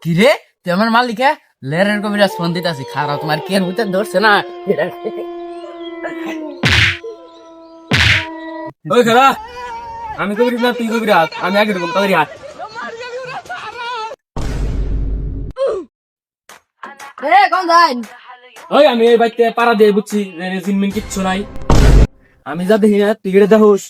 কি রে তুই আমার মালিক লেরের কবিরাজ ফোন দিতেছি খারাপ তোমার কেন হইতে ধরছে না ওই খারা আমি কবিরাজ না তুই কবিরাজ আমি আগে ঢুকবো তাড়াতাড়ি আয় কোন যাই ওই আমি এই বাইতে পাড়া দিয়ে বুঝছি জিনমিন কিচ্ছু নাই আমি যা দেখি না তুই এটা দেখোস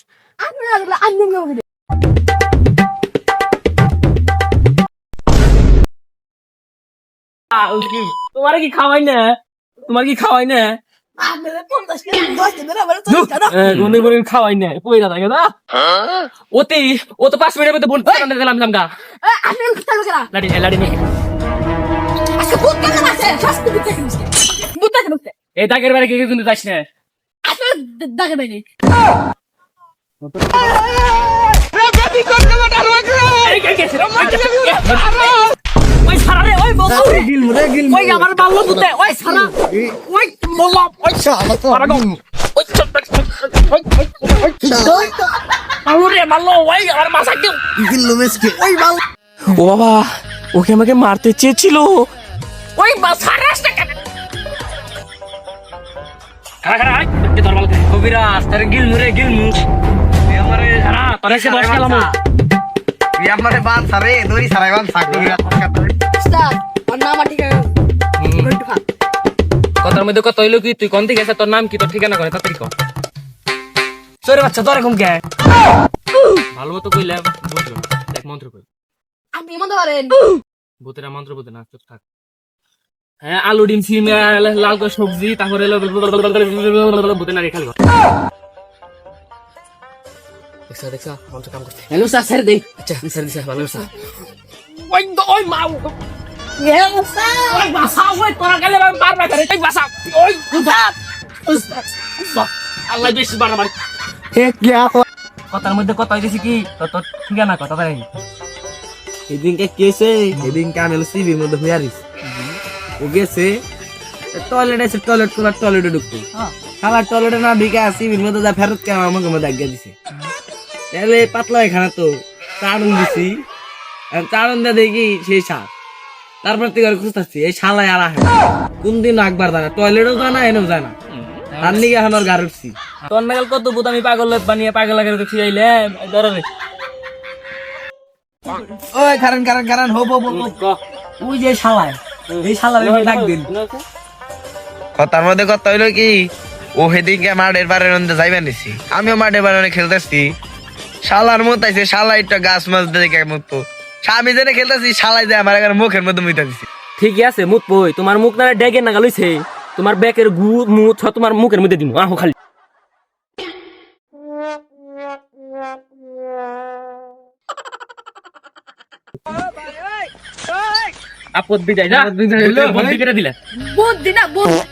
তোমার কি খাওয়াই না তোমার কি খাওয়াই না খাওয়াই না পয়লা থাকে না ওতে ও তো 5 মিনিটের মধ্যে বোন দিলাম জামগা লাড়ি লাড়ি নে এই দাগের বাড়ি কে কিন্তু যাস না ওই সারা রে ওই বন্ধু ওই আমার বাল্লো পুতে ওই সারা ওই মোল্লা ওই সারা ওই আরে মাল্লো ওই আমার মাথা কেউ ওই মাল ও বাবা ওকে আমাকে মারতে চেয়েছিল ওই সারাসটা কেন খারা খারা কে দরবাল কে কবিরাজ তার গিলমু আমারে সারা তোরে সে বস গেলাম তুই আমারে বান সারে দড়ি সারাই বান সাক কবিরাজ কথার মধ্যে কত হইলো কি তুই কোন থেকে গেছে তোর নাম কি তোর ঠিকানা করে তাড়াতাড়ি কর সরে বাচ্চা তোর এরকম কে ভালো মতো কইলে বুঝলো এক মন্ত্র কই আমি মনে করেন ভূতেরা মন্ত্র বুঝে না চুপ থাক হ্যাঁ আলু ডিম সিম লাল করে সবজি তারপরে ভূতে না রেখাল দেখছা মন্ত্র কাম করছে হ্যালো স্যার স্যার দে আচ্ছা স্যার দিছে ভালো স্যার ওই মা ওই বাসা ওই তোরা গেলে মারবা করে ওই বাসা ওই আল্লাহ বেশি বাড়াবার কথার মধ্যে কথা হইতেছি কি তোর ঠিকানা কথা তাই এদিনকে কেছে এদিনকে আমি সিভির মধ্যে হয়ে আরিস ও গেছে টয়লেটে ঢুকতে আমার টয়লেটে না ঢুকে সিভির মধ্যে যা ফেরত কে আমাকে মধ্যে আজ্ঞা দিছে তাহলে পাতলা এখানে তো চারণ দিছি চারণ দিয়ে দেখি সেই সাপ তারপর তুই খুঁজতেছি এই শালায় আর আহে কোন দিন একবার জানা টয়লেটও জানা এনেও জানা তার নিকে এখন ওর গাড়ি উঠছি তোর নাগাল কত বুত আমি পাগল বানিয়ে পাগল লাগে তো খিয়াইলে ধরে ওই কারণ হবো ওই যে শালায় এই শালায় ডাক দিন কথার মধ্যে কথা হইলো কি ও সেদিনকে মাঠের বারের মধ্যে যাইবেন দিছি আমিও মাঠের বারে খেলতেছি শালার মত আইছে শালা একটা গাছ মাছ দেখে মতো আমি যেটা খেলতেছি শালাই যায় আমার এখানে মুখের মধ্যে মুইতা দিছি ঠিকই আছে মুখ বই তোমার মুখ না ডেকে নাগাল হইছে তোমার ব্যাকের মুখ তোমার মুখের মধ্যে দিমু আহো খালি আপদ বিদায় না বন্ধ করে দিলা বুদ্ধি না বুদ্ধি